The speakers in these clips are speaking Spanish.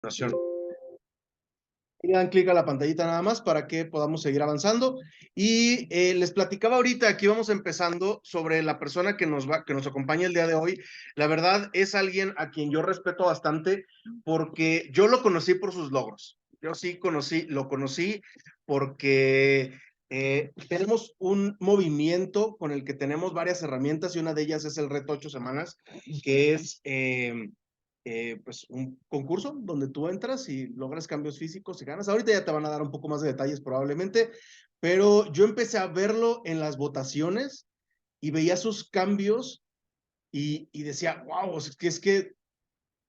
Nación. Y dan clic a la pantallita nada más para que podamos seguir avanzando. Y les platicaba ahorita, aquí vamos empezando sobre la persona que nos acompaña el día de hoy. La verdad es alguien a quien yo respeto bastante porque yo lo conocí por sus logros. Yo sí lo conocí porque tenemos un movimiento con el que tenemos varias herramientas y una de ellas es el reto 8 semanas, que es pues un concurso donde tú entras y logras cambios físicos y ganas. Ahorita ya te van a dar un poco más de detalles probablemente, pero yo empecé a verlo en las votaciones y veía sus cambios y decía, wow,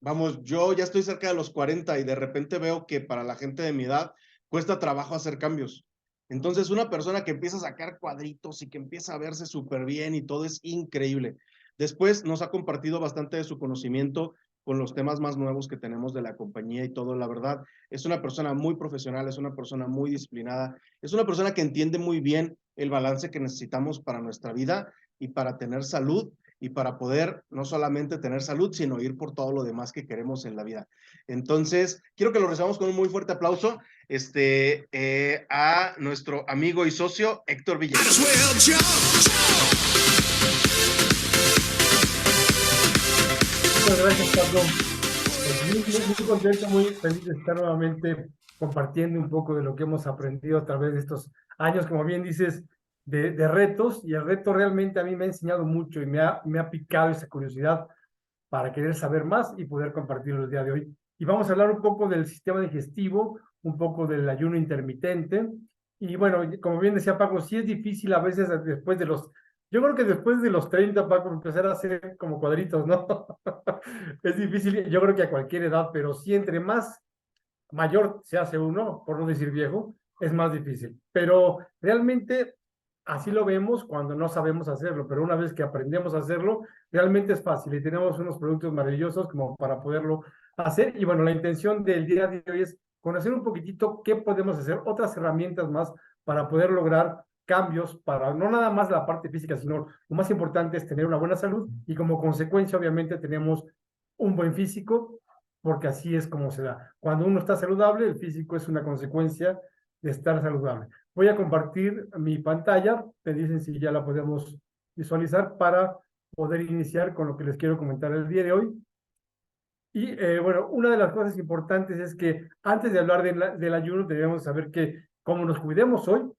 vamos, yo ya estoy cerca de los 40 y de repente veo que para la gente de mi edad cuesta trabajo hacer cambios. Entonces, una persona que empieza a sacar cuadritos y que empieza a verse súper bien y todo es increíble. Después nos ha compartido bastante de su conocimiento con los temas más nuevos que tenemos de la compañía y todo. La verdad, es una persona muy profesional, es una persona muy disciplinada, es una persona que entiende muy bien el balance que necesitamos para nuestra vida y para tener salud y para poder no solamente tener salud, sino ir por todo lo demás que queremos en la vida. Entonces, quiero que lo recibamos con un muy fuerte aplauso a nuestro amigo y socio Héctor Villegas. Muchas gracias, Pablo. Muy contento, muy feliz de estar nuevamente compartiendo un poco de lo que hemos aprendido a través de estos años, como bien dices, de retos. Y el reto realmente a mí me ha enseñado mucho y me ha picado esa curiosidad para querer saber más y poder compartirlo el día de hoy. Y vamos a hablar un poco del sistema digestivo, un poco del ayuno intermitente. Y bueno, como bien decía Paco, sí es difícil a veces después de los, yo creo que después de los 30, Paco, empezar a hacer como cuadritos, ¿no? Es difícil, yo creo que a cualquier edad, pero sí entre más mayor se hace uno, por no decir viejo, es más difícil. Pero realmente así lo vemos cuando no sabemos hacerlo, pero una vez que aprendemos a hacerlo, realmente es fácil y tenemos unos productos maravillosos como para poderlo hacer. Y bueno, la intención del día de hoy es conocer un poquitito qué podemos hacer, otras herramientas más para poder lograr cambios para no nada más la parte física, sino lo más importante es tener una buena salud y como consecuencia obviamente tenemos un buen físico, porque así es como se da. Cuando uno está saludable, el físico es una consecuencia de estar saludable. Voy a compartir mi pantalla, me dicen si ya la podemos visualizar para poder iniciar con lo que les quiero comentar el día de hoy. Y bueno, una de las cosas importantes es que antes de hablar del ayuno debemos saber que como nos cuidemos hoy,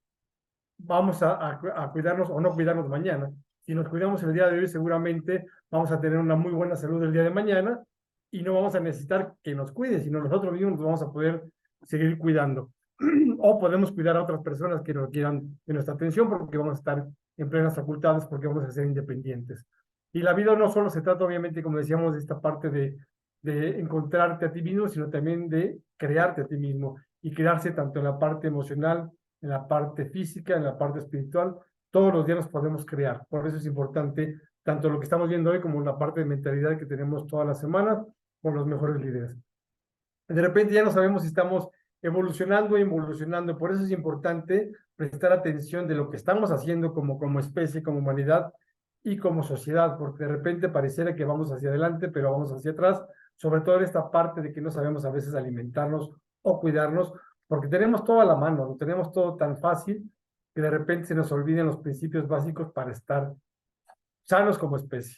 vamos a cuidarnos o no cuidarnos mañana. Si nos cuidamos el día de hoy, seguramente vamos a tener una muy buena salud el día de mañana y no vamos a necesitar que nos cuide, sino nosotros mismos nos vamos a poder seguir cuidando. O podemos cuidar a otras personas que nos quieran de nuestra atención porque vamos a estar en plenas facultades, porque vamos a ser independientes. Y la vida no solo se trata, obviamente, como decíamos, de esta parte de encontrarte a ti mismo, sino también de crearte a ti mismo y crearse tanto en la parte emocional, en la parte física, en la parte espiritual. Todos los días nos podemos crear. Por eso es importante tanto lo que estamos viendo hoy como la parte de mentalidad que tenemos todas las semanas con los mejores líderes. De repente ya no sabemos si estamos evolucionando o involucionando. Por eso es importante prestar atención de lo que estamos haciendo como especie, como humanidad y como sociedad, porque de repente pareciera que vamos hacia adelante, pero vamos hacia atrás, sobre todo en esta parte de que no sabemos a veces alimentarnos o cuidarnos, porque tenemos todo a la mano, lo tenemos todo tan fácil que de repente se nos olviden los principios básicos para estar sanos como especie.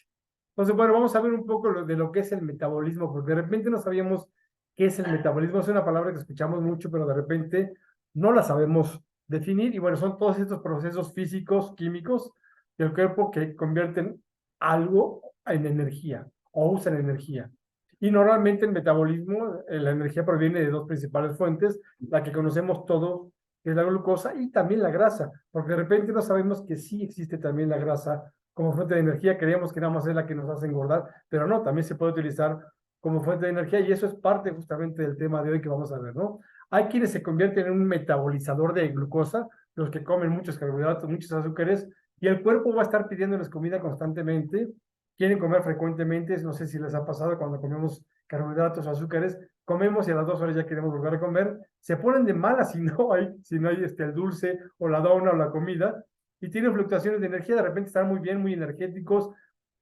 Entonces, bueno, vamos a ver un poco de lo que es el metabolismo, porque de repente no sabíamos qué es el metabolismo. Es una palabra que escuchamos mucho, pero de repente no la sabemos definir. Y bueno, son todos estos procesos físicos, químicos del cuerpo que convierten algo en energía o usan energía. Y normalmente el metabolismo, la energía proviene de dos principales fuentes, la que conocemos todo, que es la glucosa, y también la grasa, porque de repente no sabemos que sí existe también la grasa como fuente de energía, creíamos que nada más es la que nos hace engordar, pero no, también se puede utilizar como fuente de energía y eso es parte justamente del tema de hoy que vamos a ver, ¿no? Hay quienes se convierten en un metabolizador de glucosa, los que comen muchos carbohidratos, muchos azúcares, y el cuerpo va a estar pidiéndoles comida constantemente, quieren comer frecuentemente, no sé si les ha pasado cuando comemos carbohidratos o azúcares, comemos y a las 2 horas ya queremos volver a comer, se ponen de malas si no hay el dulce o la dona o la comida, y tienen fluctuaciones de energía, de repente están muy bien, muy energéticos,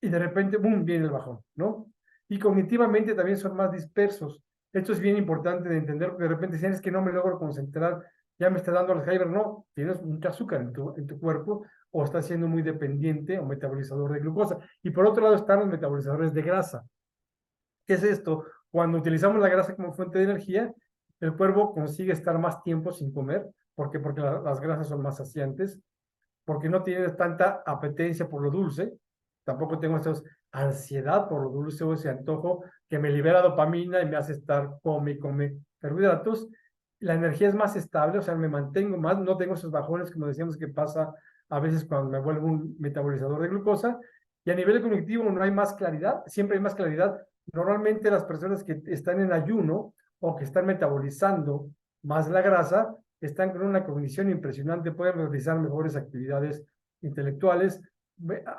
y de repente, ¡boom!, viene el bajón, ¿no? Y cognitivamente también son más dispersos. Esto es bien importante de entender, porque de repente dicen, es que no me logro concentrar, ya me está dando Alzheimer. No, tienes mucho azúcar en tu cuerpo o estás siendo muy dependiente o metabolizador de glucosa. Y por otro lado están los metabolizadores de grasa. ¿Qué es esto? Cuando utilizamos la grasa como fuente de energía, el cuerpo consigue estar más tiempo sin comer. ¿Por qué? Porque las grasas son más saciantes, porque no tienes tanta apetencia por lo dulce, tampoco tengo esa ansiedad por lo dulce o ese antojo que me libera dopamina y me hace estar come y come carbohidratos. La energía es más estable, o sea, me mantengo más, no tengo esos bajones, como decíamos, que pasa a veces cuando me vuelvo un metabolizador de glucosa. Y a nivel cognitivo no hay más claridad, siempre hay más claridad. Normalmente las personas que están en ayuno o que están metabolizando más la grasa, están con una cognición impresionante, pueden realizar mejores actividades intelectuales,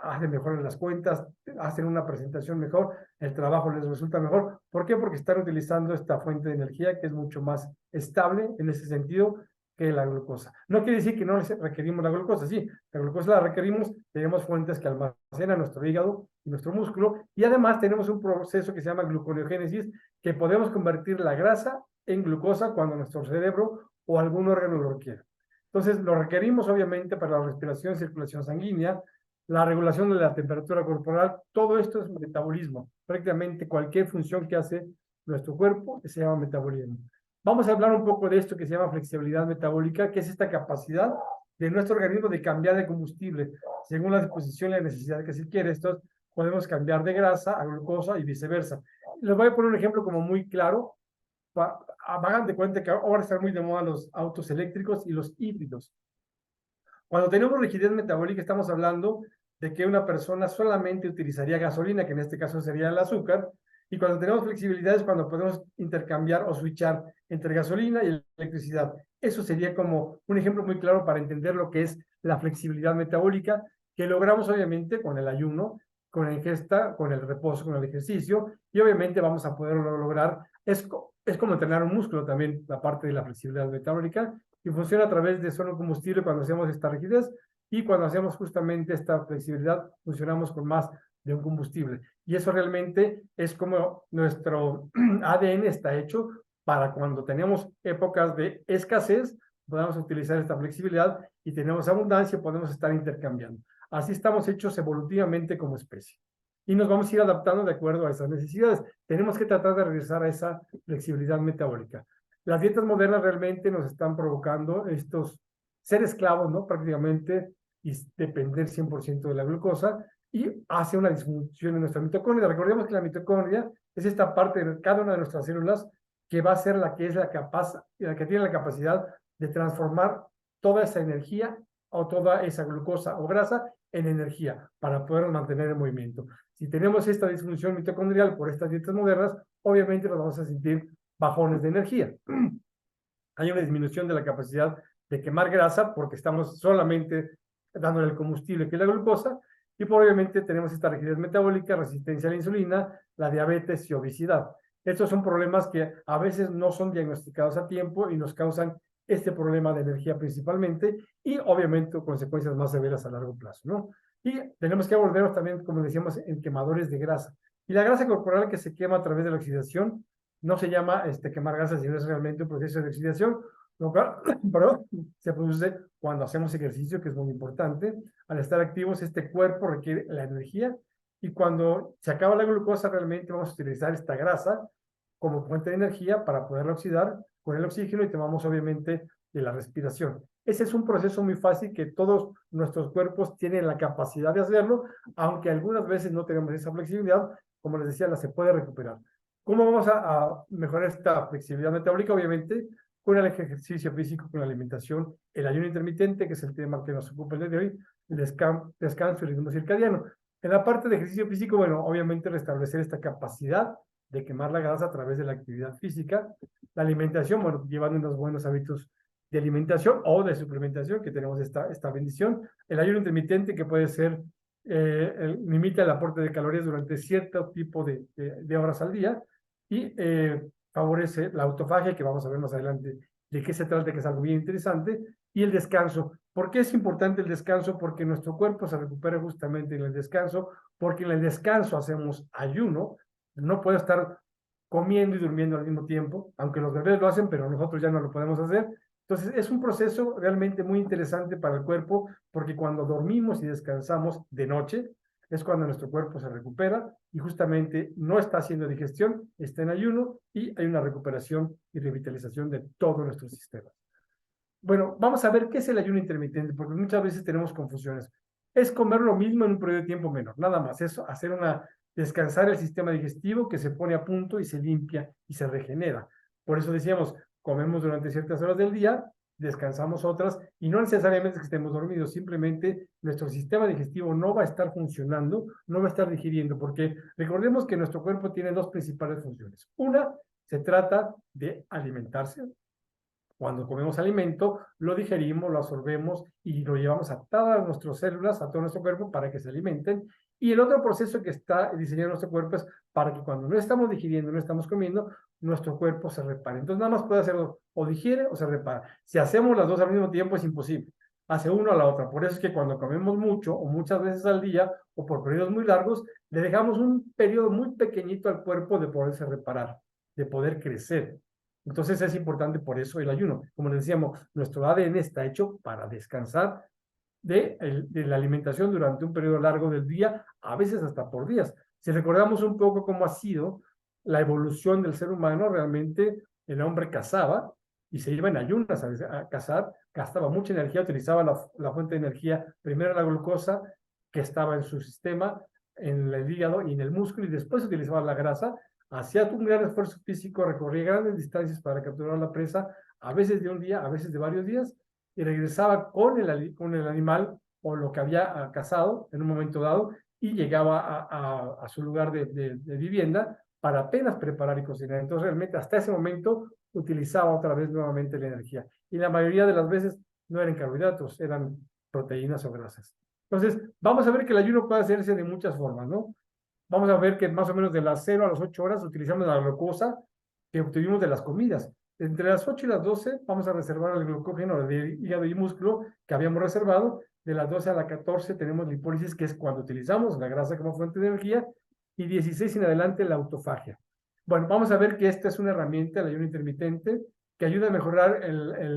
hacen mejor las cuentas, hacen una presentación mejor, el trabajo les resulta mejor. ¿Por qué? Porque están utilizando esta fuente de energía que es mucho más estable en ese sentido que la glucosa. No quiere decir que no requerimos la glucosa, sí, la glucosa la requerimos, tenemos fuentes que almacenan nuestro hígado y nuestro músculo, y además tenemos un proceso que se llama gluconeogénesis, que podemos convertir la grasa en glucosa cuando nuestro cerebro o algún órgano lo requiera. Entonces, lo requerimos obviamente para la respiración, circulación sanguínea, la regulación de la temperatura corporal, todo esto es metabolismo. Prácticamente cualquier función que hace nuestro cuerpo se llama metabolismo. Vamos a hablar un poco de esto que se llama flexibilidad metabólica, que es esta capacidad de nuestro organismo de cambiar de combustible según la disposición y la necesidad que se quiere. Esto podemos cambiar de grasa a glucosa y viceversa. Les voy a poner un ejemplo como muy claro. Hagan de cuenta que ahora están muy de moda los autos eléctricos y los híbridos. Cuando tenemos rigidez metabólica, estamos hablando de que una persona solamente utilizaría gasolina, que en este caso sería el azúcar, y cuando tenemos flexibilidad es cuando podemos intercambiar o switchar entre gasolina y electricidad. Eso sería como un ejemplo muy claro para entender lo que es la flexibilidad metabólica, que logramos obviamente con el ayuno, con la ingesta, con el reposo, con el ejercicio, y obviamente vamos a poderlo lograr. Es como entrenar un músculo también, la parte de la flexibilidad metabólica, y funciona a través de solo combustible cuando hacemos esta rigidez, y cuando hacemos justamente esta flexibilidad funcionamos con más de un combustible. Y eso realmente es como nuestro ADN está hecho para cuando tenemos épocas de escasez, podamos utilizar esta flexibilidad, y tenemos abundancia, podemos estar intercambiando. Así estamos hechos evolutivamente como especie. Y nos vamos a ir adaptando de acuerdo a esas necesidades. Tenemos que tratar de regresar a esa flexibilidad metabólica. Las dietas modernas realmente nos están provocando ser esclavos, ¿no? Prácticamente, y depender 100% de la glucosa, y hace una disfunción en nuestra mitocondria. Recordemos que la mitocondria es esta parte de cada una de nuestras células que va a ser la que es la que tiene la capacidad de transformar toda esa energía o toda esa glucosa o grasa en energía para poder mantener el movimiento. Si tenemos esta disfunción mitocondrial por estas dietas modernas, obviamente nos vamos a sentir bajones de energía. Hay una disminución de la capacidad de quemar grasa porque estamos solamente dándole el combustible que es la glucosa, y obviamente tenemos esta rigidez metabólica, resistencia a la insulina, la diabetes y obesidad. Estos son problemas que a veces no son diagnosticados a tiempo y nos causan este problema de energía principalmente, y obviamente consecuencias más severas a largo plazo, ¿no? Y tenemos que volvernos también, como decíamos, en quemadores de grasa. Y la grasa corporal que se quema a través de la oxidación no se llama quemar grasa, sino es realmente un proceso de oxidación, lo cual pero se produce cuando hacemos ejercicio, que es muy importante. Al estar activos, este cuerpo requiere la energía, y cuando se acaba la glucosa, realmente vamos a utilizar esta grasa como fuente de energía para poderla oxidar con el oxígeno, y tomamos obviamente de la respiración. Ese es un proceso muy fácil que todos nuestros cuerpos tienen la capacidad de hacerlo, aunque algunas veces no tenemos esa flexibilidad. Como les decía, la se puede recuperar. ¿Cómo vamos a mejorar esta flexibilidad metabólica? Obviamente, con el ejercicio físico, con la alimentación, el ayuno intermitente, que es el tema que nos ocupa el día de hoy, el descanso y el ritmo circadiano. En la parte de ejercicio físico, bueno, obviamente restablecer esta capacidad de quemar la grasa a través de la actividad física. La alimentación, bueno, llevando unos buenos hábitos de alimentación o de suplementación, que tenemos esta bendición. El ayuno intermitente, que puede ser, limita el aporte de calorías durante cierto tipo de horas al día, y favorece la autofagia, que vamos a ver más adelante de qué se trata, que es algo bien interesante, y el descanso. ¿Por qué es importante el descanso? Porque nuestro cuerpo se recupera justamente en el descanso, porque en el descanso hacemos ayuno. No puedo estar comiendo y durmiendo al mismo tiempo, aunque los bebés lo hacen, pero nosotros ya no lo podemos hacer. Entonces, es un proceso realmente muy interesante para el cuerpo, porque cuando dormimos y descansamos de noche, es cuando nuestro cuerpo se recupera y justamente no está haciendo digestión, está en ayuno y hay una recuperación y revitalización de todo nuestro sistema. Bueno, vamos a ver qué es el ayuno intermitente, porque muchas veces tenemos confusiones. Es comer lo mismo en un periodo de tiempo menor, nada más. Es hacer descansar el sistema digestivo que se pone a punto y se limpia y se regenera. Por eso decíamos, comemos durante ciertas horas del día, descansamos otras, y no necesariamente que estemos dormidos, simplemente nuestro sistema digestivo no va a estar funcionando, no va a estar digiriendo, porque recordemos que nuestro cuerpo tiene dos principales funciones. Una, se trata de alimentarse. Cuando comemos alimento, lo digerimos, lo absorbemos y lo llevamos a todas nuestras células, a todo nuestro cuerpo para que se alimenten. Y el otro proceso que está diseñado en nuestro cuerpo es para que cuando no estamos digiriendo, no estamos comiendo, nuestro cuerpo se repare. Entonces nada más puede hacerlo o digiere o se repara. Si hacemos las dos al mismo tiempo es imposible. Hace uno a la otra. Por eso es que cuando comemos mucho o muchas veces al día o por periodos muy largos, le dejamos un periodo muy pequeñito al cuerpo de poderse reparar, de poder crecer. Entonces es importante por eso el ayuno. Como les decíamos, nuestro ADN está hecho para descansar de la alimentación durante un periodo largo del día, a veces hasta por días. Si recordamos un poco cómo ha sido la evolución del ser humano, realmente el hombre cazaba y se iba en ayunas a cazar, gastaba mucha energía, utilizaba la fuente de energía, primero la glucosa que estaba en su sistema, en el hígado y en el músculo, y después utilizaba la grasa. Hacía un gran esfuerzo físico, recorría grandes distancias para capturar la presa, a veces de un día, a veces de varios días, y regresaba con el animal o lo que había cazado en un momento dado y llegaba a su lugar de vivienda para apenas preparar y cocinar. Entonces realmente hasta ese momento utilizaba otra vez nuevamente la energía. Y la mayoría de las veces no eran carbohidratos, eran proteínas o grasas. Entonces, vamos a ver que el ayuno puede hacerse de muchas formas, ¿no? Vamos a ver que más o menos de las 0 a las 8 horas utilizamos la glucosa que obtuvimos de las comidas. Entre las 8 y las 12 vamos a reservar el glucógeno del hígado y músculo que habíamos reservado. De las 12 a las 14 tenemos lipólisis, que es cuando utilizamos la grasa como fuente de energía, y 16 en adelante la autofagia. Bueno, vamos a ver que esta es una herramienta, el ayuno intermitente, que ayuda a mejorar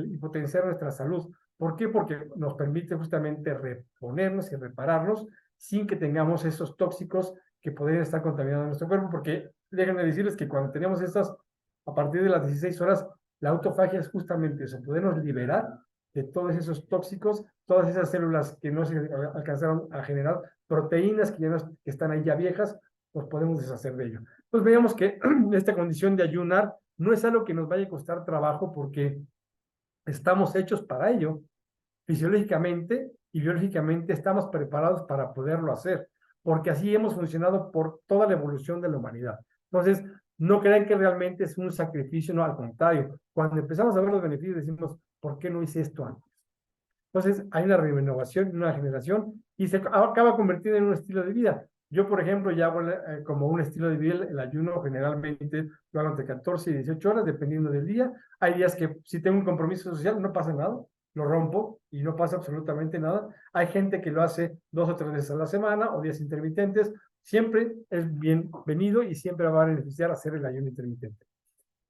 y potenciar nuestra salud. ¿Por qué? Porque nos permite justamente reponernos y repararnos sin que tengamos esos tóxicos que podrían estar contaminando nuestro cuerpo, porque déjenme decirles que cuando tenemos estas, a partir de las 16 horas, la autofagia es justamente eso, podernos liberar de todos esos tóxicos, todas esas células que no se alcanzaron a generar, proteínas que, ya no, que están ahí ya viejas, pues podemos deshacer de ello. Pues veamos que esta condición de ayunar no es algo que nos vaya a costar trabajo porque estamos hechos para ello. Fisiológicamente y biológicamente estamos preparados para poderlo hacer, porque así hemos funcionado por toda la evolución de la humanidad. Entonces, no crean que realmente es un sacrificio, no, al contrario. Cuando empezamos a ver los beneficios decimos, ¿por qué no hice esto antes? Entonces, hay una renovación, una generación, y se acaba convirtiendo en un estilo de vida. Yo, por ejemplo, ya hago como un estilo de vida el ayuno, generalmente lo hago entre 14 y 18 horas, dependiendo del día. Hay días que si tengo un compromiso social, no pasa nada, lo rompo y no pasa absolutamente nada. Hay gente que lo hace 2 o 3 veces a la semana o días intermitentes. Siempre es bienvenido y siempre va a beneficiar hacer el ayuno intermitente.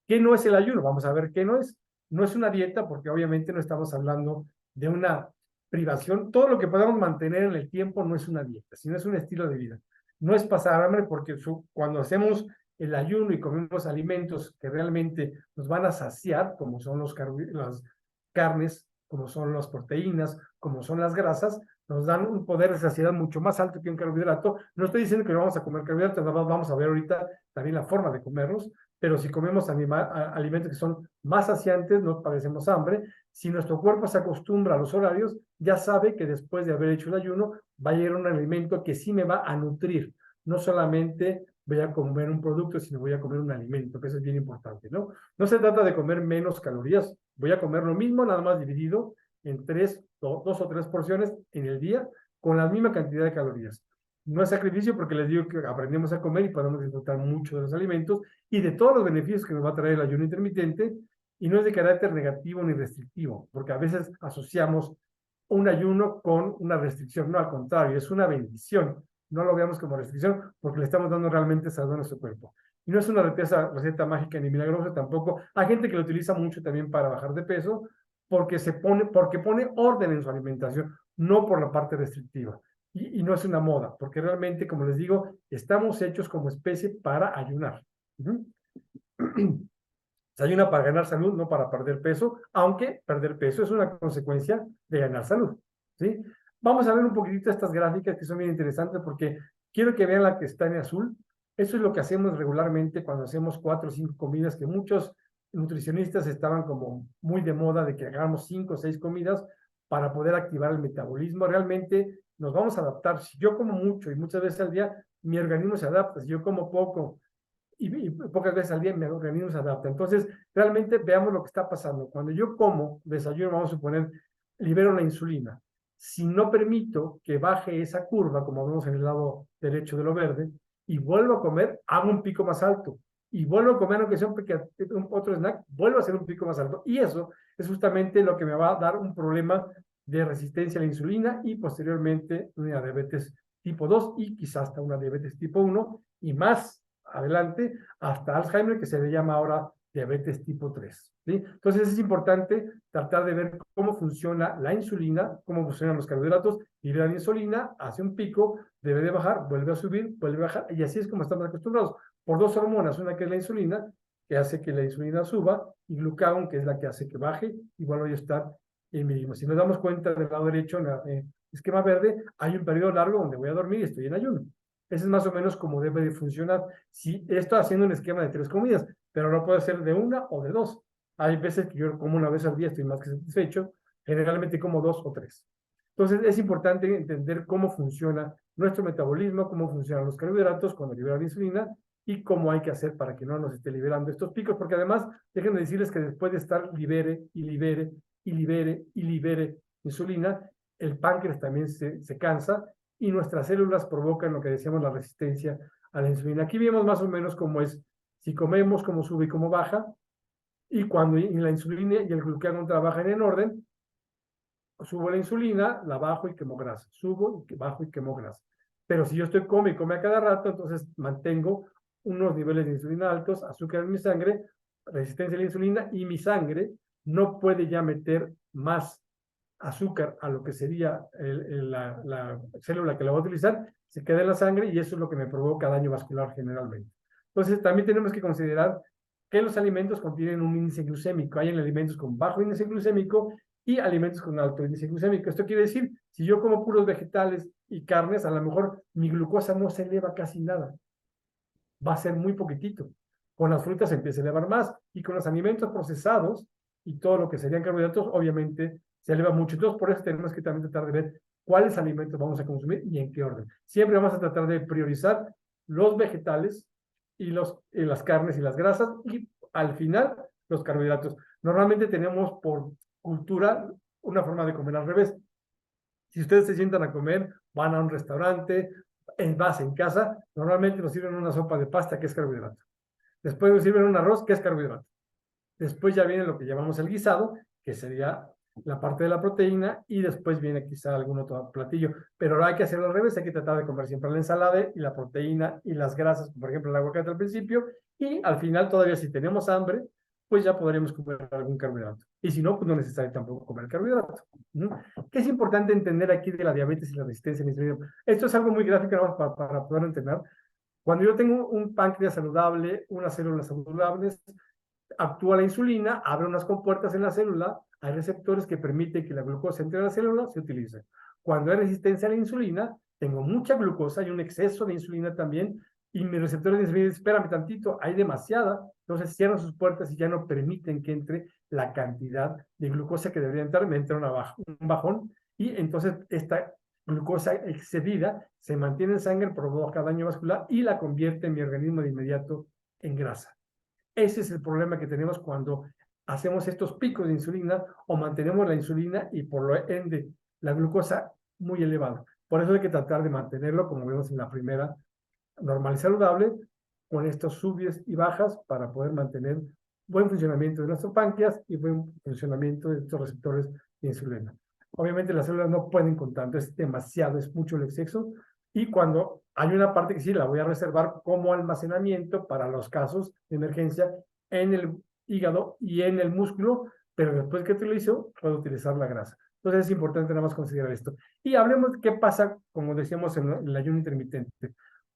¿Qué no es el ayuno? Vamos a ver qué no es. No es una dieta porque obviamente no estamos hablando de una privación. Todo lo que podamos mantener en el tiempo no es una dieta, sino es un estilo de vida. No es pasar hambre porque cuando hacemos el ayuno y comemos alimentos que realmente nos van a saciar, como son las carnes, como son las proteínas, como son las grasas, nos dan un poder de saciedad mucho más alto que un carbohidrato. No estoy diciendo que no vamos a comer carbohidratos, vamos a ver ahorita también la forma de comerlos, pero si comemos alimentos que son más saciantes, no padecemos hambre. Si nuestro cuerpo se acostumbra a los horarios, ya sabe que después de haber hecho el ayuno, va a llegar un alimento que sí me va a nutrir. No solamente voy a comer un producto, sino voy a comer un alimento, que eso es bien importante, ¿no? No se trata de comer menos calorías, voy a comer lo mismo, nada más dividido en 2 o 3 porciones en el día, con la misma cantidad de calorías. No es sacrificio porque les digo que aprendemos a comer y podemos disfrutar mucho de los alimentos y de todos los beneficios que nos va a traer el ayuno intermitente, y no es de carácter negativo ni restrictivo, porque a veces asociamos un ayuno con una restricción. No, al contrario, es una bendición. No lo veamos como restricción porque le estamos dando realmente salud a nuestro cuerpo. Y no es una receta mágica ni milagrosa tampoco. Hay gente que lo utiliza mucho también para bajar de peso porque pone orden en su alimentación, no por la parte restrictiva. Y no es una moda, porque realmente, como les digo, estamos hechos como especie para ayunar. Se ayuna para ganar salud, no para perder peso, aunque perder peso es una consecuencia de ganar salud. ¿Sí? Vamos a ver un poquitito estas gráficas que son bien interesantes porque quiero que vean la que está en azul. Eso es lo que hacemos regularmente cuando hacemos 4 o 5 comidas, que muchos nutricionistas estaban como muy de moda de que hagamos 5 o 6 comidas para poder activar el metabolismo. Realmente nos vamos a adaptar. Si yo como mucho y muchas veces al día, mi organismo se adapta. Si yo como poco y pocas veces al día mi organismo se adapta. Entonces, realmente veamos lo que está pasando. Cuando yo como desayuno, vamos a suponer, libero la insulina. Si no permito que baje esa curva, como vemos en el lado derecho de lo verde, y vuelvo a comer, hago un pico más alto. Y vuelvo a comer, aunque sea otro snack, vuelvo a hacer un pico más alto. Y eso es justamente lo que me va a dar un problema de resistencia a la insulina y posteriormente una diabetes tipo 2 y quizás hasta una diabetes tipo 1 y más adelante hasta Alzheimer, que se le llama ahora diabetes tipo 3. ¿Sí? Entonces es importante tratar de ver cómo funciona la insulina, cómo funcionan los carbohidratos, y la insulina hace un pico, debe de bajar, vuelve a subir, vuelve a bajar, y así es como estamos acostumbrados, por dos hormonas, una que es la insulina, que hace que la insulina suba, y glucagón, que es la que hace que baje, y vuelve a estar en mismo. Si nos damos cuenta del lado derecho, en el esquema verde, hay un periodo largo donde voy a dormir y estoy en ayuno. Ese es más o menos como debe de funcionar. Si estoy haciendo un esquema de 3 comidas, pero no puede ser de una o de 2. Hay veces que yo como una vez al día, estoy más que satisfecho, generalmente como 2 o 3. Entonces es importante entender cómo funciona nuestro metabolismo, cómo funcionan los carbohidratos cuando liberan la insulina y cómo hay que hacer para que no nos esté liberando estos picos, porque además, déjenme decirles que después de estar libere y libere y libere y libere insulina, el páncreas también se cansa y nuestras células provocan lo que decíamos la resistencia a la insulina. Aquí vemos más o menos cómo es, si comemos, cómo sube y cómo baja, y cuando la insulina y el glucagón trabajan en orden, subo la insulina, la bajo y quemo grasa, subo y bajo y quemo grasa. Pero si yo estoy come y come a cada rato, entonces mantengo unos niveles de insulina altos, azúcar en mi sangre, resistencia a la insulina, y mi sangre no puede ya meter más azúcar a lo que sería la célula que la va a utilizar, se queda en la sangre y eso es lo que me provoca daño vascular generalmente. Entonces, también tenemos que considerar que los alimentos contienen un índice glucémico. Hay alimentos con bajo índice glucémico y alimentos con alto índice glucémico. Esto quiere decir, si yo como puros vegetales y carnes, a lo mejor mi glucosa no se eleva casi nada. Va a ser muy poquitito. Con las frutas se empieza a elevar más y con los alimentos procesados y todo lo que serían carbohidratos, obviamente se eleva mucho. Entonces, por eso tenemos que también tratar de ver cuáles alimentos vamos a consumir y en qué orden. Siempre vamos a tratar de priorizar los vegetales y las carnes y las grasas y al final los carbohidratos. Normalmente tenemos por cultura una forma de comer al revés. Si ustedes se sientan a comer, van a un restaurante, en base en casa, normalmente nos sirven una sopa de pasta que es carbohidrato. Después nos sirven un arroz que es carbohidrato. Después ya viene lo que llamamos el guisado, que sería la parte de la proteína, y después viene quizá algún otro platillo. Pero ahora hay que hacerlo al revés, hay que tratar de comer siempre la ensalada y la proteína y las grasas, por ejemplo el aguacate al principio, y al final todavía si tenemos hambre, pues ya podremos comer algún carbohidrato. Y si no, pues no es necesario tampoco comer carbohidrato. ¿Qué es importante entender aquí de la diabetes y la resistencia a la insulina? Esto es algo muy gráfico, ¿no? para poder entender. Cuando yo tengo un páncreas saludable, unas células saludables, actúa la insulina, abre unas compuertas en la célula, hay receptores que permiten que la glucosa entre a la célula, se utilice. Cuando hay resistencia a la insulina, tengo mucha glucosa y un exceso de insulina también, y mis receptores de insulina dicen, espérame tantito, hay demasiada, entonces cierran sus puertas y ya no permiten que entre la cantidad de glucosa que debería entrar, me entra un bajón, y entonces esta glucosa excedida se mantiene en sangre, provoca daño vascular y la convierte en mi organismo de inmediato en grasa. Ese es el problema que tenemos cuando hacemos estos picos de insulina o mantenemos la insulina y por lo ende la glucosa muy elevada. Por eso hay que tratar de mantenerlo, como vemos en la primera, normal y saludable, con estos subidas y bajas para poder mantener buen funcionamiento de nuestro páncreas y buen funcionamiento de estos receptores de insulina. Obviamente las células no pueden con tanto, es demasiado, es mucho el exceso, Y cuando hay una parte que sí la voy a reservar como almacenamiento para los casos de emergencia en el hígado y en el músculo, pero después que utilizo, puedo utilizar la grasa. Entonces es importante nada más considerar esto. Y hablemos de qué pasa, como decíamos, en el ayuno intermitente.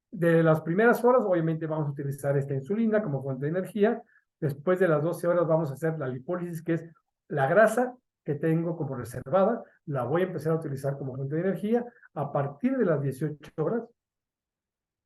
De las primeras horas, obviamente vamos a utilizar esta insulina como fuente de energía. Después de las 12 horas vamos a hacer la lipólisis, que es la grasa que tengo como reservada, la voy a empezar a utilizar como fuente de energía. A partir de las 18 horas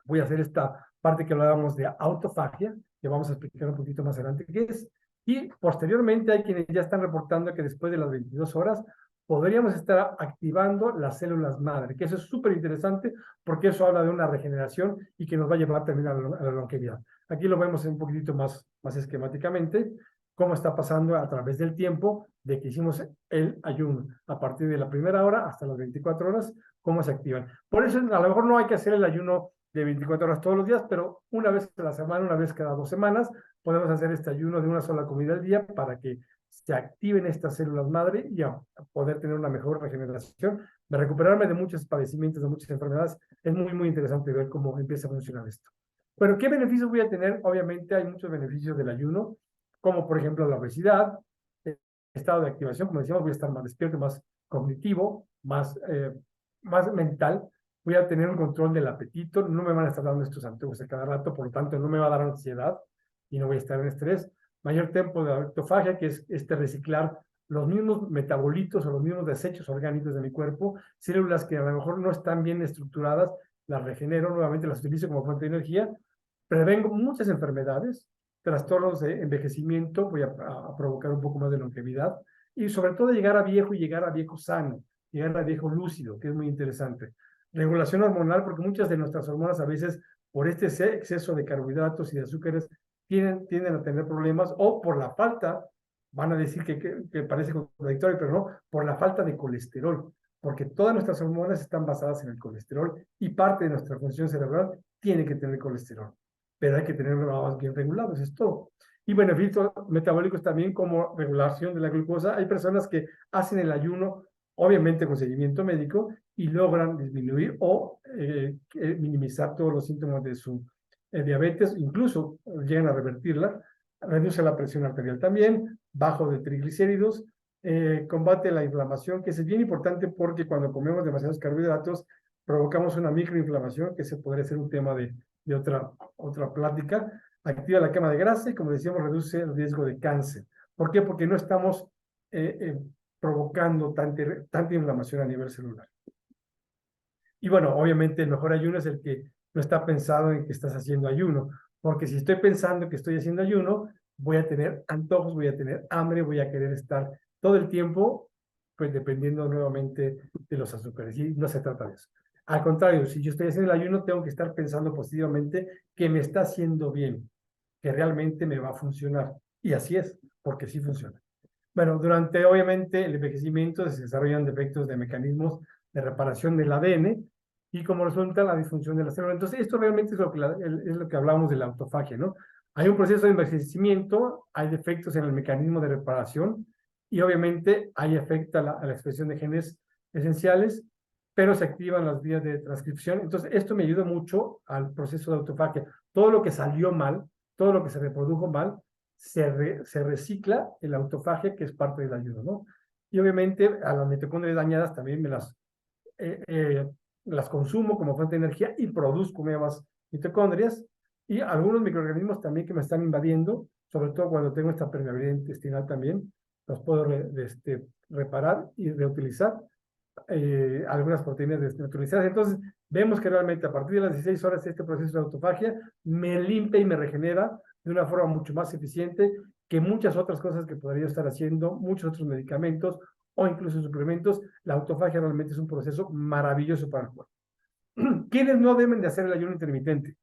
voy a hacer esta parte que hablábamos de autofagia, que vamos a explicar un poquito más adelante qué es. Y posteriormente hay quienes ya están reportando que después de las 22 horas podríamos estar activando las células madre, que eso es súper interesante porque eso habla de una regeneración y que nos va a llevar también a la longevidad. Aquí lo vemos un poquitito más esquemáticamente, cómo está pasando a través del tiempo de que hicimos el ayuno, a partir de la primera hora hasta las 24 horas, cómo se activan. Por eso a lo mejor no hay que hacer el ayuno de 24 horas todos los días, pero una vez a la semana, una vez cada 2 semanas, podemos hacer este ayuno de una sola comida al día para que se activen estas células madre y a poder tener una mejor regeneración, de recuperarme de muchos padecimientos, de muchas enfermedades. Es muy interesante ver cómo empieza a funcionar esto. Bueno, ¿qué beneficios voy a tener? Obviamente hay muchos beneficios del ayuno, como por ejemplo la obesidad, estado de activación, como decíamos, voy a estar más despierto, más cognitivo, más mental, voy a tener un control del apetito, no me van a estar dando estos antojos a cada rato, por lo tanto no me va a dar ansiedad y no voy a estar en estrés. Mayor tiempo de autofagia, que es reciclar los mismos metabolitos o los mismos desechos orgánicos de mi cuerpo, células que a lo mejor no están bien estructuradas, las regenero, nuevamente las utilizo como fuente de energía, prevengo muchas enfermedades, trastornos de envejecimiento, voy a provocar un poco más de longevidad y sobre todo llegar a viejo y llegar a viejo sano, llegar a viejo lúcido, que es muy interesante. Regulación hormonal, porque muchas de nuestras hormonas a veces por este exceso de carbohidratos y de azúcares tienden a tener problemas o por la falta, van a decir que parece contradictorio, pero no, por la falta de colesterol, porque todas nuestras hormonas están basadas en el colesterol y parte de nuestra función cerebral tiene que tener colesterol, pero hay que tenerlos bien regulados, es todo. Y beneficios metabólicos también como regulación de la glucosa. Hay personas que hacen el ayuno, obviamente con seguimiento médico, y logran disminuir o minimizar todos los síntomas de su diabetes, incluso llegan a revertirla, reduce la presión arterial también, bajo de triglicéridos, combate la inflamación, que es bien importante porque cuando comemos demasiados carbohidratos provocamos una microinflamación, que se podría ser un tema de otra plática, activa la quema de grasa y, como decíamos, reduce el riesgo de cáncer. ¿Por qué? Porque no estamos provocando tanta inflamación a nivel celular. Y bueno, obviamente el mejor ayuno es el que no está pensado en que estás haciendo ayuno, porque si estoy pensando que estoy haciendo ayuno, voy a tener antojos, voy a tener hambre, voy a querer estar todo el tiempo, pues dependiendo nuevamente de los azúcares, y no se trata de eso. Al contrario, si yo estoy haciendo el ayuno, tengo que estar pensando positivamente que me está haciendo bien, que realmente me va a funcionar. Y así es, porque sí funciona. Bueno, durante obviamente el envejecimiento se desarrollan defectos de mecanismos de reparación del ADN y como resulta la disfunción de la célula. Entonces, esto realmente es lo que hablamos de la autofagia, ¿no? Hay un proceso de envejecimiento, hay defectos en el mecanismo de reparación y obviamente hay efecto a la expresión de genes esenciales, pero se activan las vías de transcripción. Entonces, esto me ayuda mucho al proceso de autofagia. Todo lo que salió mal, todo lo que se reprodujo mal, se recicla en la autofagia, que es parte del ayuno, ¿no? Y obviamente a las mitocondrias dañadas también eh, eh, las consumo como fuente de energía y produzco nuevas mitocondrias y algunos microorganismos también que me están invadiendo, sobre todo cuando tengo esta permeabilidad intestinal también, los puedo reparar y reutilizar algunas proteínas desnaturalizadas. Entonces, vemos que realmente a partir de las 16 horas este proceso de autofagia me limpia y me regenera de una forma mucho más eficiente que muchas otras cosas que podría estar haciendo, muchos otros medicamentos o incluso suplementos. La autofagia realmente es un proceso maravilloso para el cuerpo. ¿Quiénes no deben de hacer el ayuno intermitente?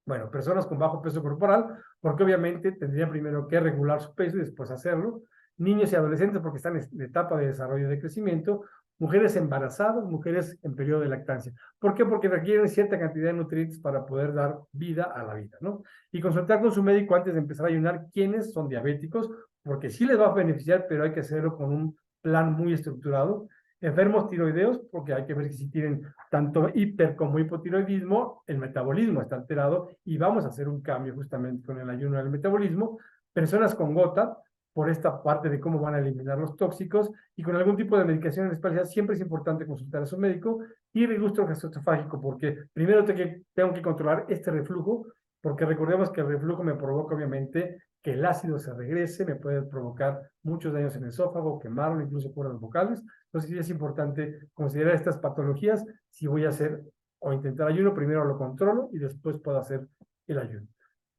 Bueno, personas con bajo peso corporal, porque obviamente tendrían primero que regular su peso y después hacerlo. Niños y adolescentes, porque están en etapa de desarrollo y de crecimiento. Mujeres embarazadas, mujeres en periodo de lactancia. ¿Por qué? Porque requieren cierta cantidad de nutrientes para poder dar vida a la vida, ¿no? Y consultar con su médico antes de empezar a ayunar quiénes son diabéticos, porque sí les va a beneficiar, pero hay que hacerlo con un plan muy estructurado. Enfermos tiroideos, porque hay que ver que si tienen tanto hiper como hipotiroidismo, el metabolismo está alterado y vamos a hacer un cambio justamente con el ayuno del metabolismo. Personas con gota, por esta parte de cómo van a eliminar los tóxicos, y con algún tipo de medicación en especial, siempre es importante consultar a su médico. Y reflujo gastroesofágico, porque primero tengo que controlar este reflujo, porque recordemos que el reflujo me provoca obviamente que el ácido se regrese, me puede provocar muchos daños en el esófago, quemarlo, incluso cuerdas vocales. Entonces sí es importante considerar estas patologías si voy a hacer o intentar ayuno, primero lo controlo y después puedo hacer el ayuno.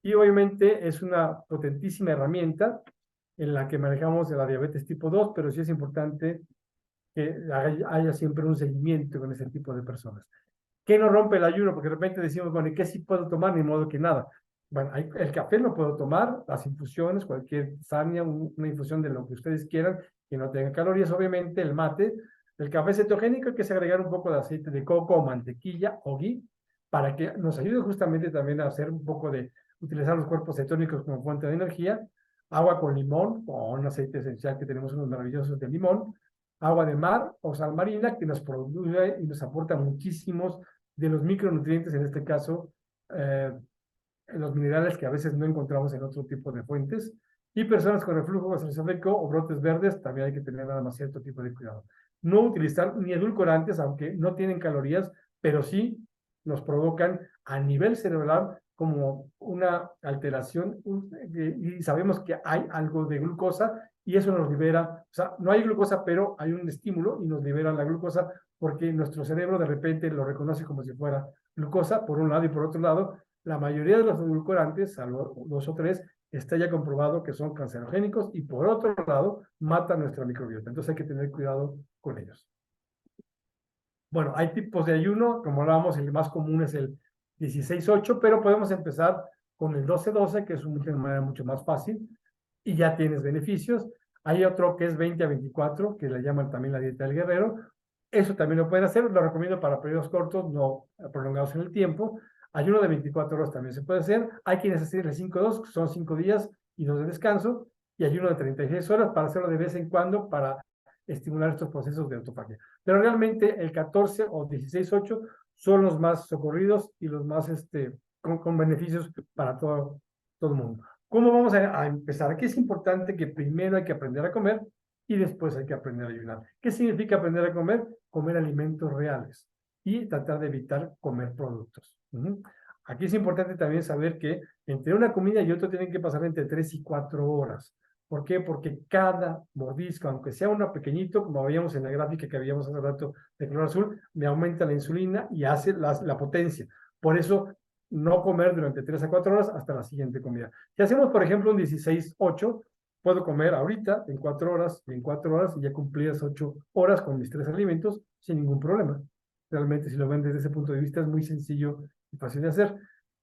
Y obviamente es una potentísima herramienta en la que manejamos la diabetes tipo 2, pero sí es importante que haya siempre un seguimiento con ese tipo de personas. ¿Qué no rompe el ayuno? Porque de repente decimos, bueno, ¿y qué sí puedo tomar? Ni modo que nada. Bueno, el café no puedo tomar, las infusiones, cualquier sania, una infusión de lo que ustedes quieran, que no tenga calorías, obviamente el mate, el café cetogénico, hay que agregar un poco de aceite de coco o mantequilla o ghee, para que nos ayude justamente también a hacer un poco de, utilizar los cuerpos cetónicos como fuente de energía, agua con limón o un aceite esencial que tenemos unos maravillosos de limón, agua de mar o sal marina que nos produce y nos aporta muchísimos de los micronutrientes, en este caso, los minerales que a veces no encontramos en otro tipo de fuentes. Y personas con reflujo gastroesofágico o brotes verdes, también hay que tener nada más cierto tipo de cuidado. No utilizar ni edulcorantes, aunque no tienen calorías, pero sí nos provocan a nivel cerebral como una alteración, y sabemos que hay algo de glucosa y eso nos libera, o sea, no hay glucosa, pero hay un estímulo y nos libera la glucosa porque nuestro cerebro de repente lo reconoce como si fuera glucosa, por un lado, y por otro lado, la mayoría de los edulcorantes, salvo 2 o 3, está ya comprobado que son cancerogénicos y por otro lado, matan nuestra microbiota. Entonces hay que tener cuidado con ellos. Bueno, hay tipos de ayuno, como hablábamos, el más común es el 16-8, pero podemos empezar con el 12-12, que es una manera mucho más fácil y ya tienes beneficios. Hay otro que es 20-24, que le llaman también la dieta del guerrero. Eso también lo pueden hacer, lo recomiendo para periodos cortos, no prolongados en el tiempo. Ayuno de 24 horas también se puede hacer. Hay quienes hacen el 5-2, que son 5 días y 2 de descanso, y ayuno de 36 horas para hacerlo de vez en cuando para estimular estos procesos de autofagia. Pero realmente el 14 o 16-8 son los más socorridos y los más con beneficios para todo el mundo. ¿Cómo vamos a empezar? Aquí es importante que primero hay que aprender a comer y después hay que aprender a ayunar. ¿Qué significa aprender a comer? Comer alimentos reales y tratar de evitar comer productos. Aquí es importante también saber que entre una comida y otra tienen que pasar entre 3 y 4 horas. ¿Por qué? Porque cada mordisco, aunque sea uno pequeñito, como veíamos en la gráfica que habíamos hace rato de color azul, me aumenta la insulina y hace la potencia. Por eso, no comer durante 3 a 4 horas hasta la siguiente comida. Si hacemos, por ejemplo, un 16-8, puedo comer ahorita en 4 horas y en 4 horas y ya cumplí las 8 horas con mis 3 alimentos sin ningún problema. Realmente, si lo ven desde ese punto de vista, es muy sencillo y fácil de hacer.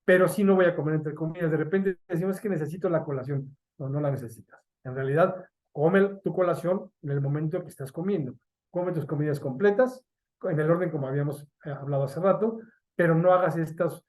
Pero sí no voy a comer entre comidas. De repente decimos que necesito la colación. No la necesitas. En realidad, come tu colación en el momento que estás comiendo. Come tus comidas completas, en el orden como habíamos hablado hace rato, pero no hagas estas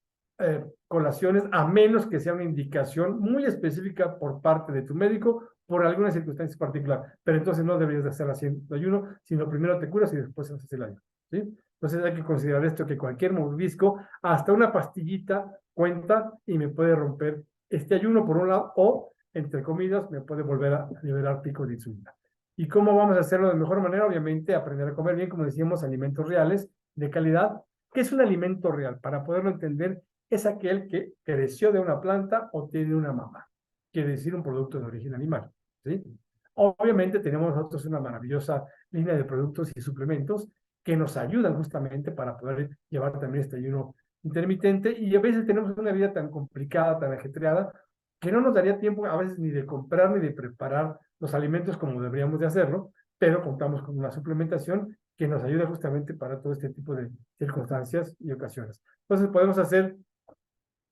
colaciones a menos que sea una indicación muy específica por parte de tu médico por alguna circunstancia particular. Pero entonces no deberías de hacer así el ayuno, sino primero te curas y después haces el ayuno. ¿Sí? Entonces hay que considerar esto, que cualquier mordisco, hasta una pastillita cuenta y me puede romper este ayuno por un lado, o entre comidas me puede volver a liberar pico de insulina. ¿Y cómo vamos a hacerlo de mejor manera? Obviamente aprender a comer bien, como decíamos, alimentos reales, de calidad. ¿Qué es un alimento real? Para poderlo entender, es aquel que creció de una planta o tiene una mamá. Quiere decir un producto de origen animal. ¿Sí? Obviamente tenemos nosotros una maravillosa línea de productos y suplementos que nos ayudan justamente para poder llevar también este ayuno intermitente, y a veces tenemos una vida tan complicada, tan ajetreada, que no nos daría tiempo a veces ni de comprar ni de preparar los alimentos como deberíamos de hacerlo, pero contamos con una suplementación que nos ayuda justamente para todo este tipo de circunstancias y ocasiones. Entonces podemos hacer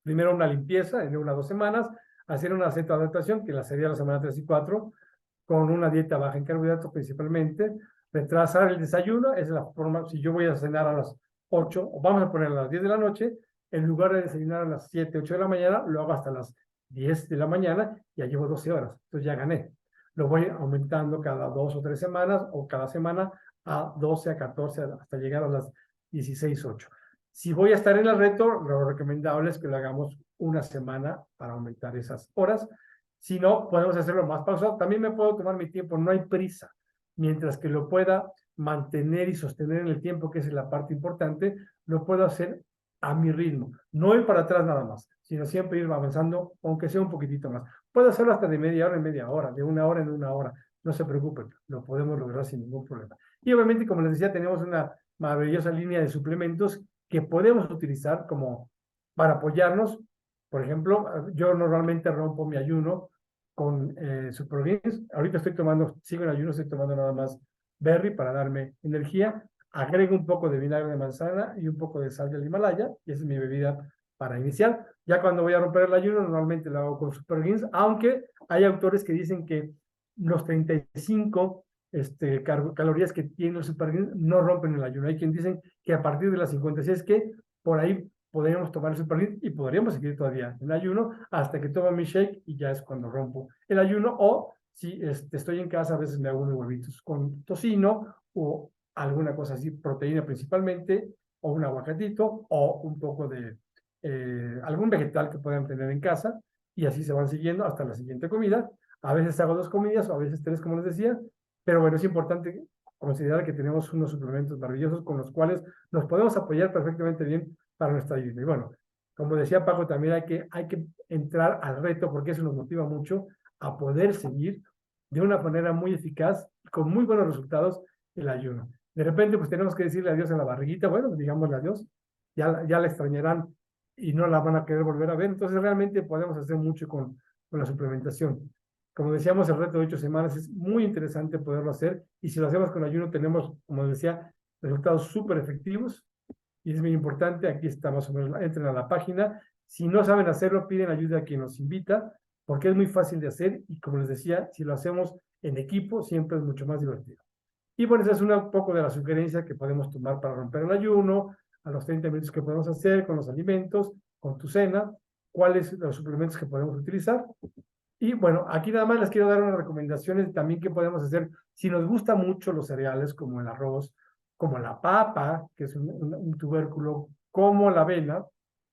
primero una limpieza en 1 o 2 semanas, hacer una cetoadaptación, que la sería la semana 3 y 4, con una dieta baja en carbohidratos principalmente, retrasar el desayuno, es la forma. Si yo voy a cenar a las 8, o vamos a poner a las 10 de la noche, en lugar de desayunar a las 7, 8 de la mañana, lo hago hasta las 10 de la mañana, ya llevo 12 horas, entonces ya gané. Lo voy aumentando cada 2 o 3 semanas, o cada semana, a 12, a 14, hasta llegar a las 16:08. Si voy a estar en el reto, lo recomendable es que lo hagamos una semana para aumentar esas horas. Si no, podemos hacerlo más pausado. También me puedo tomar mi tiempo, no hay prisa. Mientras que lo pueda mantener y sostener en el tiempo, que es la parte importante, lo puedo hacer a mi ritmo. No ir para atrás nada más, sino siempre ir avanzando, aunque sea un poquitito más. Puedo hacerlo hasta de media hora en media hora, de una hora en una hora. No se preocupen, lo podemos lograr sin ningún problema. Y obviamente, como les decía, tenemos una maravillosa línea de suplementos que podemos utilizar como para apoyarnos. Por ejemplo, yo normalmente rompo mi ayuno con Superbeans. Ahorita sigo en ayuno, estoy tomando nada más berry para darme energía. Agrego un poco de vinagre de manzana y un poco de sal del Himalaya, y esa es mi bebida para iniciar. Ya cuando voy a romper el ayuno, normalmente lo hago con Superbeans, aunque hay autores que dicen que los 35 calorías que tiene el Superbeans no rompen el ayuno. Hay quien dicen que a partir de las 56, que por ahí podríamos tomar el Superbeans y podríamos seguir todavía en ayuno hasta que tomo mi shake, y ya es cuando rompo el ayuno. O si estoy en casa, a veces me hago unos huevitos con tocino o alguna cosa así, proteína principalmente, o un aguacatito, o un poco de algún vegetal que puedan tener en casa, y así se van siguiendo hasta la siguiente comida. A veces hago 2 comidas o a veces 3, como les decía, pero bueno, es importante considerar que tenemos unos suplementos maravillosos con los cuales nos podemos apoyar perfectamente bien para nuestra vida. Y bueno, como decía Paco, también hay que entrar al reto, porque eso nos motiva mucho a poder seguir de una manera muy eficaz, con muy buenos resultados, el ayuno. De repente, pues tenemos que decirle adiós a la barriguita. Bueno, digámosle adiós, ya la extrañarán y no la van a querer volver a ver. Entonces, realmente podemos hacer mucho con la suplementación. Como decíamos, el reto de 8 semanas es muy interesante poderlo hacer, y si lo hacemos con ayuno tenemos, como decía, resultados súper efectivos, y es muy importante. Aquí está más o menos, entren a la página. Si no saben hacerlo, piden ayuda a quien nos invita, porque es muy fácil de hacer, y como les decía, si lo hacemos en equipo, siempre es mucho más divertido. Y bueno, esa es un poco de la sugerencia que podemos tomar para romper el ayuno, a los 30 minutos que podemos hacer con los alimentos, con tu cena, cuáles los suplementos que podemos utilizar. Y bueno, aquí nada más les quiero dar unas recomendaciones también que podemos hacer si nos gustan mucho los cereales, como el arroz, como la papa, que es un tubérculo, como la avena.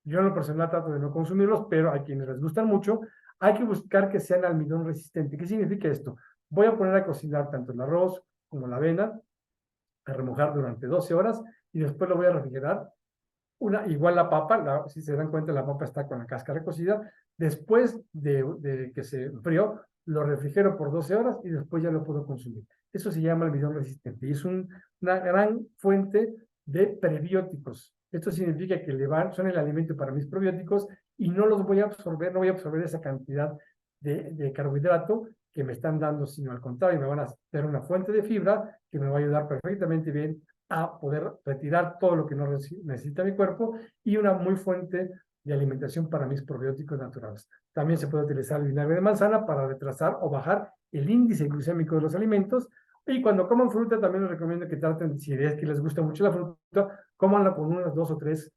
Yo en lo personal trato de no consumirlos, pero a quienes les gustan mucho, hay que buscar que sean almidón resistente. ¿Qué significa esto? Voy a poner a cocinar tanto el arroz como la avena, a remojar durante 12 horas, y después lo voy a refrigerar. Igual la papa, si se dan cuenta, la papa está con la cáscara cocida. Después de que se enfrió, lo refrigero por 12 horas y después ya lo puedo consumir. Eso se llama almidón resistente, y es una gran fuente de prebióticos. Esto significa que son el alimento para mis probióticos, y no los voy a absorber, no voy a absorber esa cantidad de carbohidrato que me están dando, sino al contrario, me van a dar una fuente de fibra que me va a ayudar perfectamente bien a poder retirar todo lo que no necesita mi cuerpo, y una muy fuente de alimentación para mis probióticos naturales. También se puede utilizar el vinagre de manzana para retrasar o bajar el índice glucémico de los alimentos. Y cuando coman fruta, también les recomiendo que traten, si es que les gusta mucho la fruta, cómanla con unas 2 o 3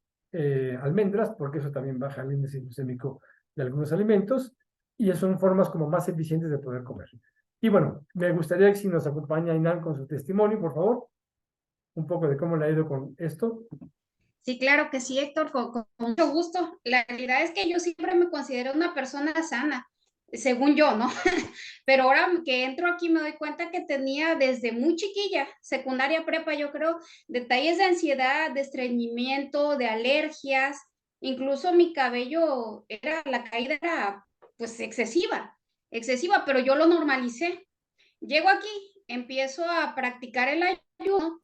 almendras, porque eso también baja el índice glucémico de algunos alimentos, y son formas como más eficientes de poder comer. Y bueno, me gustaría que si nos acompaña Inan con su testimonio, por favor, un poco de cómo le ha ido con esto. Sí, claro que sí, Héctor, con mucho gusto. La realidad es que yo siempre me considero una persona sana, según yo, ¿no? Pero ahora que entro aquí me doy cuenta que tenía desde muy chiquilla, secundaria, prepa, yo creo, detalles de ansiedad, de estreñimiento, de alergias, incluso mi cabello la caída era pues excesiva, pero yo lo normalicé. Llego aquí, empiezo a practicar el ayuno.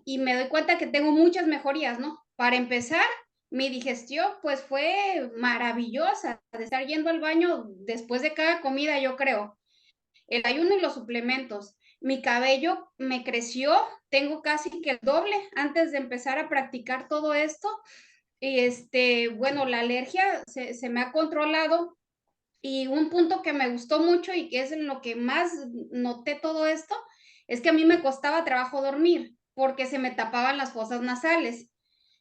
Y me doy cuenta que tengo muchas mejorías, ¿no? Para empezar, mi digestión pues fue maravillosa, de estar yendo al baño después de cada comida, yo creo. El ayuno y los suplementos. Mi cabello me creció, tengo casi que el doble antes de empezar a practicar todo esto. Y bueno, la alergia se me ha controlado, y un punto que me gustó mucho y que es en lo que más noté todo esto, es que a mí me costaba trabajo dormir porque se me tapaban las fosas nasales.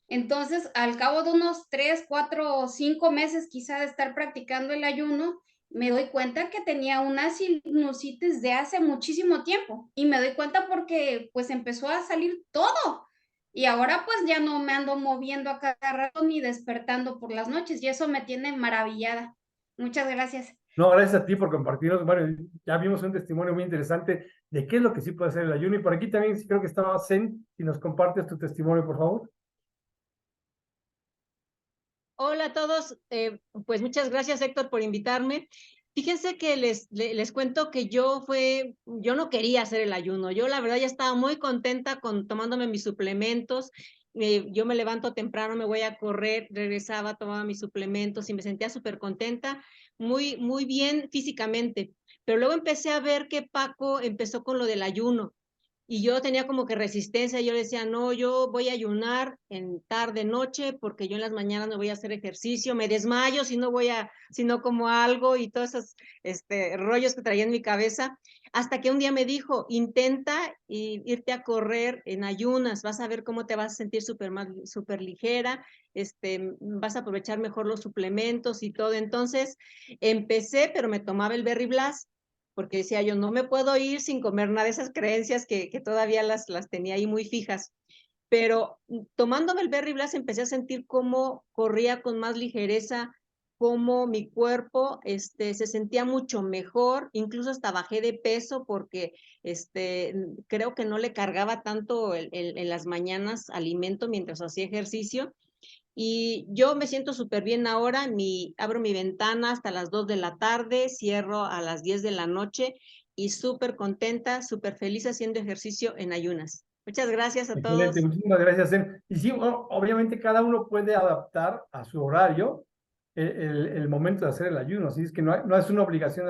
Entonces, al cabo de unos 3, 4 o 5 meses quizá de estar practicando el ayuno, me doy cuenta que tenía una sinusitis de hace muchísimo tiempo y me doy cuenta porque pues empezó a salir todo y ahora pues ya no me ando moviendo a cada rato ni despertando por las noches y eso me tiene maravillada. Muchas gracias. No, gracias a ti por compartirnos. Bueno, ya vimos un testimonio muy interesante de qué es lo que sí puede hacer el ayuno. Y por aquí también sí creo que estaba Zen, si nos compartes tu testimonio, por favor. Hola a todos, pues muchas gracias Héctor por invitarme. Fíjense que les cuento que yo no quería hacer el ayuno, yo la verdad ya estaba muy contenta tomándome mis suplementos, yo me levanto temprano, me voy a correr, regresaba, tomaba mis suplementos y me sentía súper contenta, muy bien físicamente, pero luego empecé a ver que Paco empezó con lo del ayuno. Y yo tenía como que resistencia, yo decía, no, yo voy a ayunar en tarde, noche, porque yo en las mañanas no voy a hacer ejercicio, me desmayo si no como algo y todos esos rollos que traía en mi cabeza, hasta que un día me dijo, intenta irte a correr en ayunas, vas a ver cómo te vas a sentir súper ligera, vas a aprovechar mejor los suplementos y todo. Entonces empecé, pero me tomaba el Berry Blast, porque decía yo, no me puedo ir sin comer nada de esas creencias que todavía las tenía ahí muy fijas. Pero tomándome el Berry Blast empecé a sentir cómo corría con más ligereza, cómo mi cuerpo se sentía mucho mejor, incluso hasta bajé de peso porque creo que no le cargaba tanto en las mañanas alimento mientras hacía ejercicio. Y yo me siento súper bien ahora, abro mi ventana hasta las 2 de la tarde, cierro a las 10 de la noche y súper contenta, súper feliz haciendo ejercicio en ayunas. Muchas gracias a Excelente, todos. muchísimas gracias, Zen. Y sí, obviamente cada uno puede adaptar a su horario el momento de hacer el ayuno, así es que no es una obligación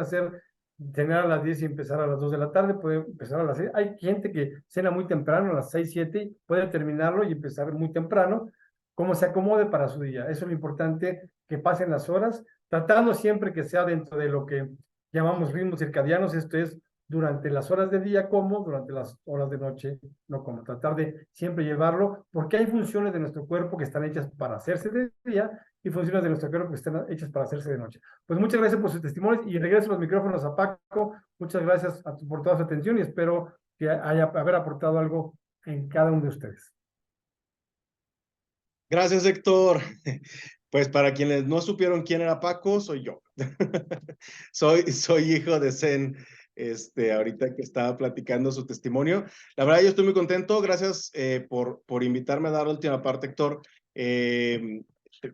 tener a las 10 y empezar a las 2 de la tarde, puede empezar a las 6. Hay gente que cena muy temprano, a las 6, 7, puede terminarlo y empezar muy temprano, como se acomode para su día. Eso es lo importante, que pasen las horas, tratando siempre que sea dentro de lo que llamamos ritmos circadianos, esto es, durante las horas de día como, durante las horas de noche no como. Tratar de siempre llevarlo, porque hay funciones de nuestro cuerpo que están hechas para hacerse de día y funciones de nuestro cuerpo que están hechas para hacerse de noche. Pues muchas gracias por sus testimonios y regreso los micrófonos a Paco. Muchas gracias por toda su atención y espero que haber aportado algo en cada uno de ustedes. Gracias, Héctor. Pues para quienes no supieron quién era Paco, soy yo. Soy hijo de Zen, ahorita que estaba platicando su testimonio. La verdad, yo estoy muy contento. Gracias por invitarme a dar la última parte, Héctor.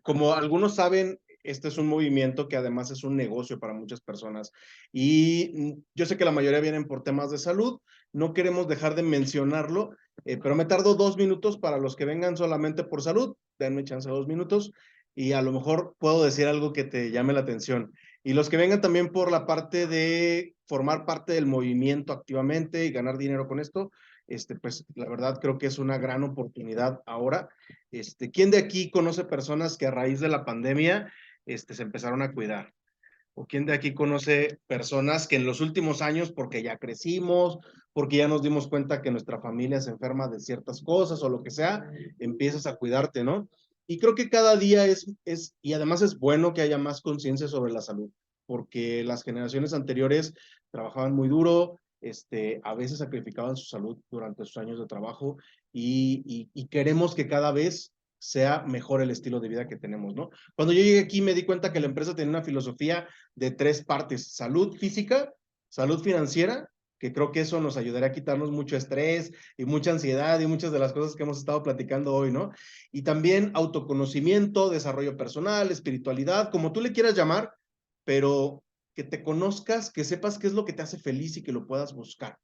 Como algunos saben, este es un movimiento que además es un negocio para muchas personas. Y yo sé que la mayoría vienen por temas de salud. No queremos dejar de mencionarlo, pero me tardo 2 minutos para los que vengan solamente por salud. Denme chance 2 minutos y a lo mejor puedo decir algo que te llame la atención. Y los que vengan también por la parte de formar parte del movimiento activamente y ganar dinero con esto, pues la verdad creo que es una gran oportunidad ahora. ¿Quién de aquí conoce personas que a raíz de la pandemia se empezaron a cuidar? ¿O quién de aquí conoce personas que en los últimos años, porque ya crecimos, porque ya nos dimos cuenta que nuestra familia se enferma de ciertas cosas o lo que sea, empiezas a cuidarte, ¿no? Y creo que cada día y además es bueno que haya más conciencia sobre la salud, porque las generaciones anteriores trabajaban muy duro, a veces sacrificaban su salud durante sus años de trabajo y queremos que cada vez sea mejor el estilo de vida que tenemos, ¿no? Cuando yo llegué aquí me di cuenta que la empresa tenía una filosofía de 3 partes: salud física, salud financiera, que creo que eso nos ayudaría a quitarnos mucho estrés y mucha ansiedad y muchas de las cosas que hemos estado platicando hoy, ¿no? Y también autoconocimiento, desarrollo personal, espiritualidad, como tú le quieras llamar, pero que te conozcas, que sepas qué es lo que te hace feliz y que lo puedas buscar.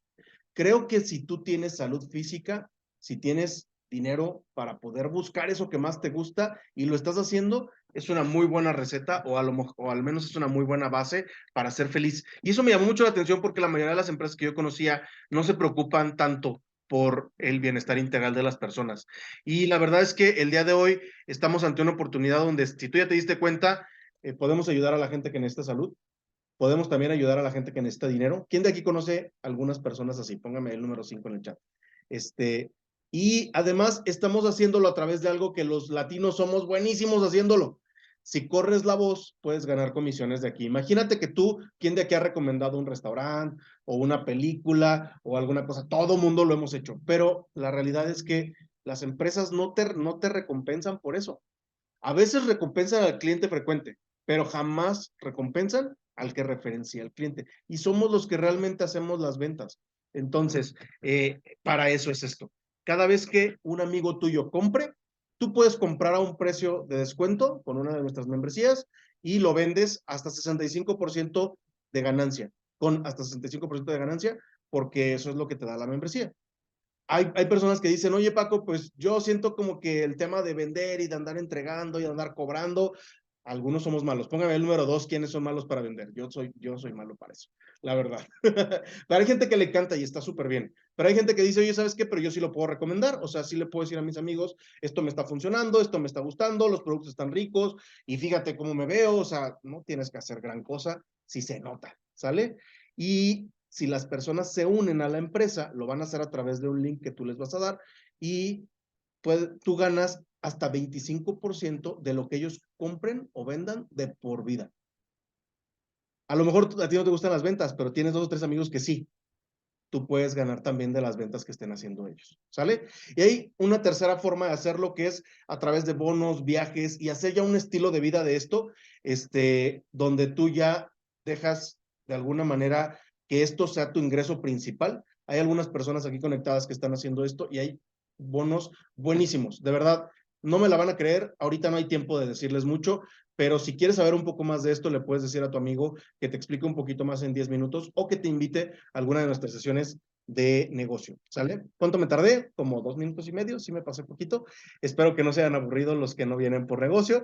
Creo que si tú tienes salud física, si tienes dinero para poder buscar eso que más te gusta y lo estás haciendo, es una muy buena receta o al menos es una muy buena base para ser feliz. Y eso me llamó mucho la atención porque la mayoría de las empresas que yo conocía no se preocupan tanto por el bienestar integral de las personas. Y la verdad es que el día de hoy estamos ante una oportunidad donde, si tú ya te diste cuenta, podemos ayudar a la gente que necesita salud, podemos también ayudar a la gente que necesita dinero. ¿Quién de aquí conoce algunas personas así? Póngame el número 5 en el chat. Y además estamos haciéndolo a través de algo que los latinos somos buenísimos haciéndolo. Si corres la voz, puedes ganar comisiones de aquí. Imagínate que tú, ¿quién de aquí ha recomendado un restaurante o una película o alguna cosa? Todo mundo lo hemos hecho, pero la realidad es que las empresas no te recompensan por eso. A veces recompensan al cliente frecuente, pero jamás recompensan al que referencia al cliente. Y somos los que realmente hacemos las ventas. Entonces, para eso es esto. Cada vez que un amigo tuyo compre, tú puedes comprar a un precio de descuento con una de nuestras membresías y lo vendes hasta 65% de ganancia, con hasta 65% de ganancia, porque eso es lo que te da la membresía. Hay personas que dicen, oye Paco, pues yo siento como que el tema de vender y de andar entregando y de andar cobrando, algunos somos malos. Póngame el número 2, ¿quiénes son malos para vender? Yo soy malo para eso, la verdad. Pero hay gente que le encanta y está súper bien. Pero hay gente que dice, oye, ¿sabes qué? Pero yo sí lo puedo recomendar. O sea, sí le puedo decir a mis amigos, esto me está funcionando, esto me está gustando, los productos están ricos y fíjate cómo me veo. O sea, no tienes que hacer gran cosa si se nota, ¿sale? Y si las personas se unen a la empresa, lo van a hacer a través de un link que tú les vas a dar y pues, tú ganas hasta 25% de lo que ellos compren o vendan de por vida. A lo mejor a ti no te gustan las ventas, pero tienes 2 o 3 amigos que sí. Tú puedes ganar también de las ventas que estén haciendo ellos, ¿sale? Y hay una tercera forma de hacerlo que es a través de bonos, viajes y hacer ya un estilo de vida de esto, donde tú ya dejas de alguna manera que esto sea tu ingreso principal. Hay algunas personas aquí conectadas que están haciendo esto y hay bonos buenísimos, de verdad. No me la van a creer, ahorita no hay tiempo de decirles mucho, pero si quieres saber un poco más de esto, le puedes decir a tu amigo que te explique un poquito más en 10 minutos o que te invite a alguna de nuestras sesiones de negocio, ¿sale? ¿Cuánto me tardé? Como 2 minutos y medio, sí me pasé poquito. Espero que no se hayan aburrido los que no vienen por negocio.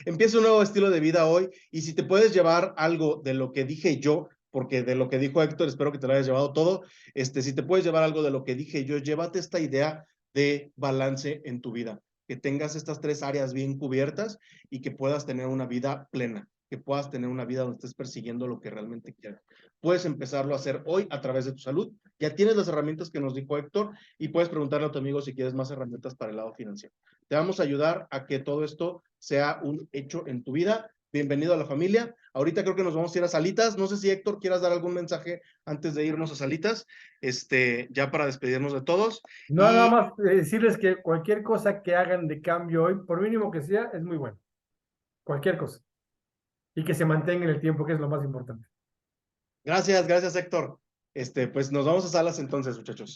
Empieza un nuevo estilo de vida hoy y si te puedes llevar algo de lo que dije yo, porque de lo que dijo Héctor, espero que te lo hayas llevado todo, si te puedes llevar algo de lo que dije yo, llévate esta idea de balance en tu vida, que tengas estas 3 áreas bien cubiertas y que puedas tener una vida plena, que puedas tener una vida donde estés persiguiendo lo que realmente quieras. Puedes empezarlo a hacer hoy a través de tu salud. Ya tienes las herramientas que nos dijo Héctor y puedes preguntarle a tu amigo si quieres más herramientas para el lado financiero. Te vamos a ayudar a que todo esto sea un hecho en tu vida. Bienvenido a la familia. Ahorita creo que nos vamos a ir a Salitas. No sé si Héctor quieras dar algún mensaje antes de irnos a Salitas, ya para despedirnos de todos. No, nada más decirles que cualquier cosa que hagan de cambio hoy, por mínimo que sea, es muy bueno. Cualquier cosa. Y que se mantenga en el tiempo, que es lo más importante. Gracias Héctor. Pues nos vamos a Salas entonces, muchachos.